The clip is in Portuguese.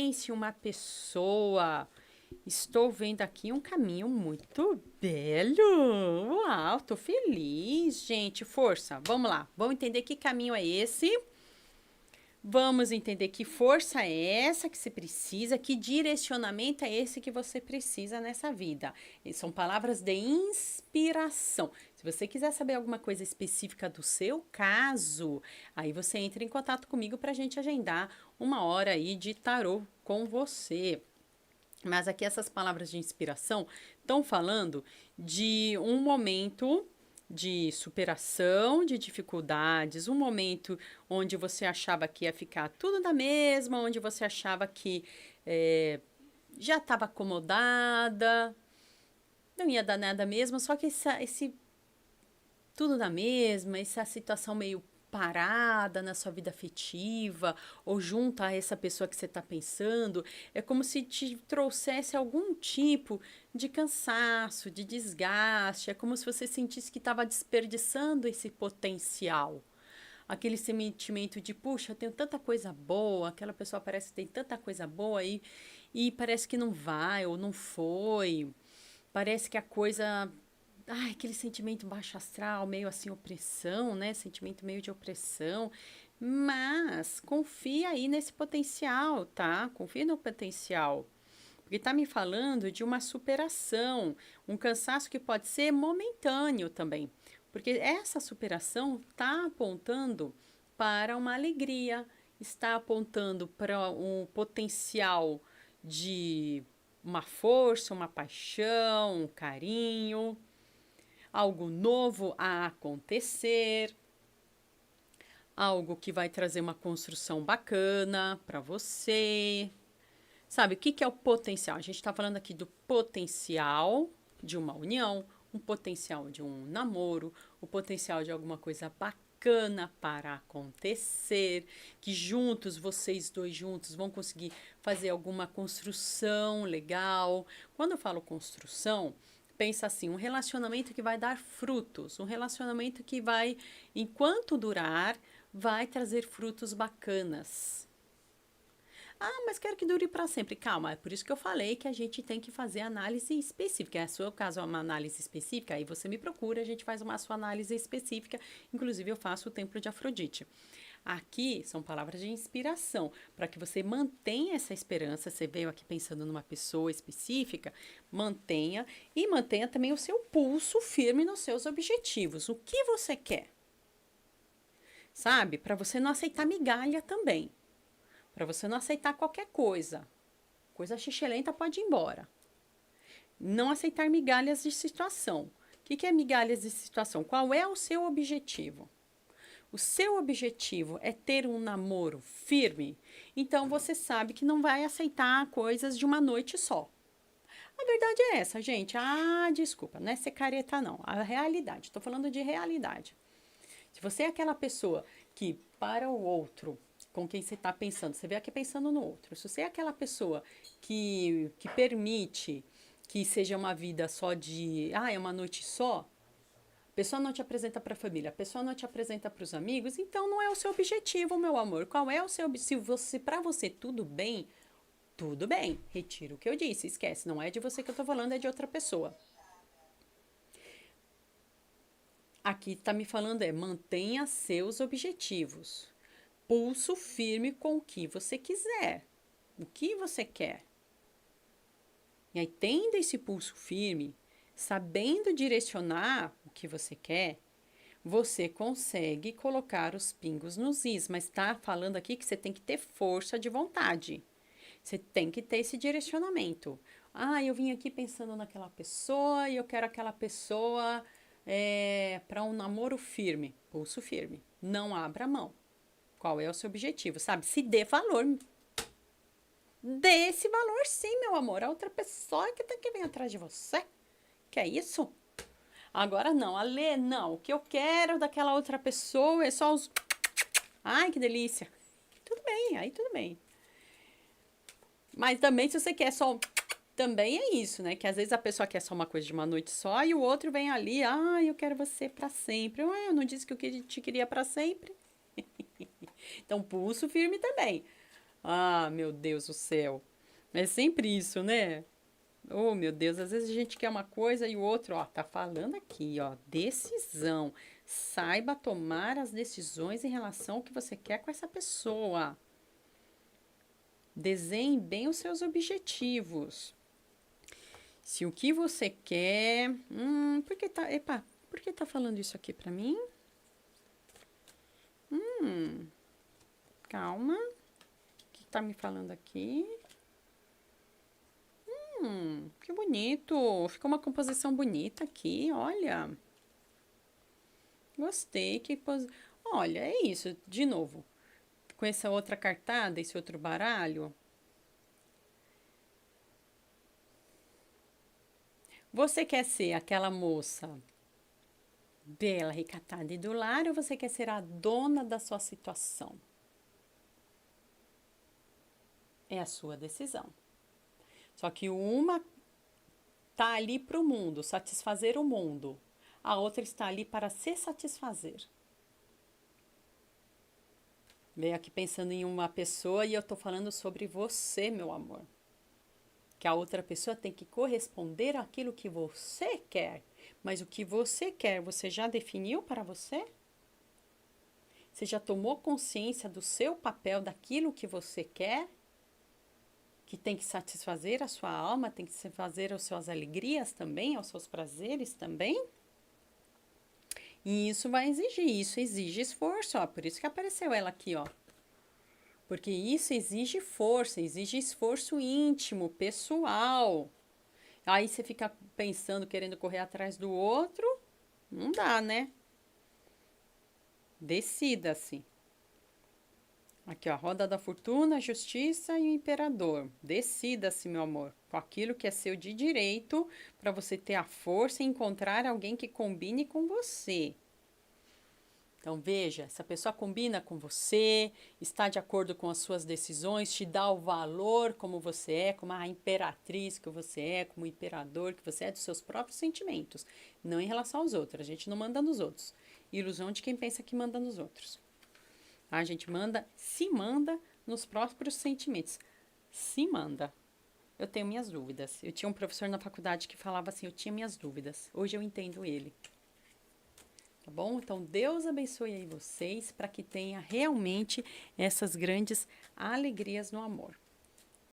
Se uma pessoa, estou vendo aqui um caminho muito belo. Uau, tô feliz, gente. Força, vamos lá. Vamos entender que caminho é esse. Vamos entender que força é essa que você precisa, que direcionamento é esse que você precisa nessa vida. E são palavras de inspiração. Se você quiser saber alguma coisa específica do seu caso, aí você entra em contato comigo para a gente agendar uma hora aí de tarô com você. Mas aqui essas palavras de inspiração estão falando de um momento de superação de dificuldades, um momento onde você achava que ia ficar tudo da mesma, onde você achava que já estava acomodada, não ia dar nada mesmo, só que esse tudo na mesma, essa situação meio parada na sua vida afetiva, ou junto a essa pessoa que você está pensando, é como se te trouxesse algum tipo de cansaço, de desgaste, é como se você sentisse que estava desperdiçando esse potencial. Aquele sentimento de, puxa, eu tenho tanta coisa boa, aquela pessoa parece que tem tanta coisa boa e parece que não vai ou não foi. Parece que a coisa. Ai, aquele sentimento baixo astral, meio assim, opressão, né? Sentimento meio de opressão. Mas confia aí nesse potencial, tá? Confia no potencial. Porque tá me falando de uma superação, um cansaço que pode ser momentâneo também. Porque essa superação está apontando para uma alegria, está apontando para um potencial de uma força, uma paixão, um carinho, algo novo a acontecer, algo que vai trazer uma construção bacana para você. Sabe, o que que é o potencial? A gente está falando aqui do potencial de uma união, um potencial de um namoro, o potencial de alguma coisa bacana para acontecer, que juntos, vocês dois juntos, vão conseguir fazer alguma construção legal. Quando eu falo construção, pensa assim, um relacionamento que vai dar frutos, um relacionamento que vai, enquanto durar, vai trazer frutos bacanas. Ah, mas quero que dure para sempre. Calma, é por isso que eu falei que a gente tem que fazer análise específica. Se o seu caso é uma análise específica, aí você me procura, a gente faz uma sua análise específica. Inclusive, eu faço o templo de Afrodite. Aqui são palavras de inspiração, para que você mantenha essa esperança. Você veio aqui pensando numa pessoa específica, mantenha e mantenha também o seu pulso firme nos seus objetivos. O que você quer? Sabe? Para você não aceitar migalha também. Para você não aceitar qualquer coisa. Coisa xixelenta pode ir embora. Não aceitar migalhas de situação. O que é migalhas de situação? Qual é o seu objetivo? O seu objetivo é ter um namoro firme, então você sabe que não vai aceitar coisas de uma noite só. A verdade é essa, gente. Ah, desculpa, não é ser careta, não. A realidade, estou falando de realidade. Se você é aquela pessoa que para o outro com quem você está pensando, você vê aqui pensando no outro. Se você é aquela pessoa que permite que seja uma vida só de, é uma noite só, a pessoa não te apresenta para a família, a pessoa não te apresenta para os amigos, então não é o seu objetivo, meu amor. Qual é o seu objetivo? Se para você tudo bem. Retiro o que eu disse, esquece, não é de você que eu estou falando, é de outra pessoa. Aqui está me falando mantenha seus objetivos. Pulso firme com o que você quiser. O que você quer. E aí, tendo esse pulso firme, sabendo direcionar o que você quer, você consegue colocar os pingos nos is. Mas está falando aqui que você tem que ter força de vontade. Você tem que ter esse direcionamento. Ah, eu vim aqui pensando naquela pessoa e eu quero aquela pessoa para um namoro firme. Pulso firme. Não abra mão. Qual é o seu objetivo, sabe? Se dê valor. Dê esse valor sim, meu amor. A outra pessoa que tem que vir atrás de você. Que é isso? Agora não, Alê, não. O que eu quero daquela outra pessoa é só os... Ai, que delícia. Tudo bem, aí tudo bem. Mas também se você quer só... Também é isso, né? Que às vezes a pessoa quer só uma coisa de uma noite só e o outro vem ali, eu quero você pra sempre. Eu não disse que eu te queria pra sempre. Então, pulso firme também. Ah, meu Deus do céu. É sempre isso, né? Oh, meu Deus, às vezes a gente quer uma coisa e o outro, ó, tá falando aqui, ó, decisão. Saiba tomar as decisões em relação ao que você quer com essa pessoa. Desenhe bem os seus objetivos. Se o que você quer. Por que tá. Epa, por que tá falando isso aqui pra mim? Calma. O que tá me falando aqui? Que bonito. Ficou uma composição bonita aqui, olha. Gostei. Olha, é isso. De novo. Com essa outra cartada, esse outro baralho. Você quer ser aquela moça bela, recatada e do lar ou você quer ser a dona da sua situação? É a sua decisão. Só que uma está ali para o mundo, satisfazer o mundo. A outra está ali para se satisfazer. Venho aqui pensando em uma pessoa e eu estou falando sobre você, meu amor. Que a outra pessoa tem que corresponder àquilo que você quer. Mas o que você quer, você já definiu para você? Você já tomou consciência do seu papel, daquilo que você quer? Que tem que satisfazer a sua alma, tem que satisfazer as suas alegrias também, aos seus prazeres também? E isso vai exigir, isso exige esforço, ó. Por isso que apareceu ela aqui, ó. Porque isso exige força, exige esforço íntimo, pessoal. Aí você fica pensando, querendo correr atrás do outro, não dá, né? Decida-se. Aqui, ó, roda da fortuna, a justiça e o imperador. Decida-se, meu amor, com aquilo que é seu de direito, para você ter a força e encontrar alguém que combine com você. Então veja, essa pessoa combina com você, está de acordo com as suas decisões, te dá o valor como você é, como a imperatriz que você é, como o imperador que você é dos seus próprios sentimentos, não em relação aos outros. A gente não manda nos outros. Ilusão de quem pensa que manda nos outros. A gente se manda nos próprios sentimentos. Se manda. Eu tenho minhas dúvidas. Eu tinha um professor na faculdade que falava assim, eu tinha minhas dúvidas. Hoje eu entendo ele. Tá bom? Então, Deus abençoe aí vocês para que tenha realmente essas grandes alegrias no amor.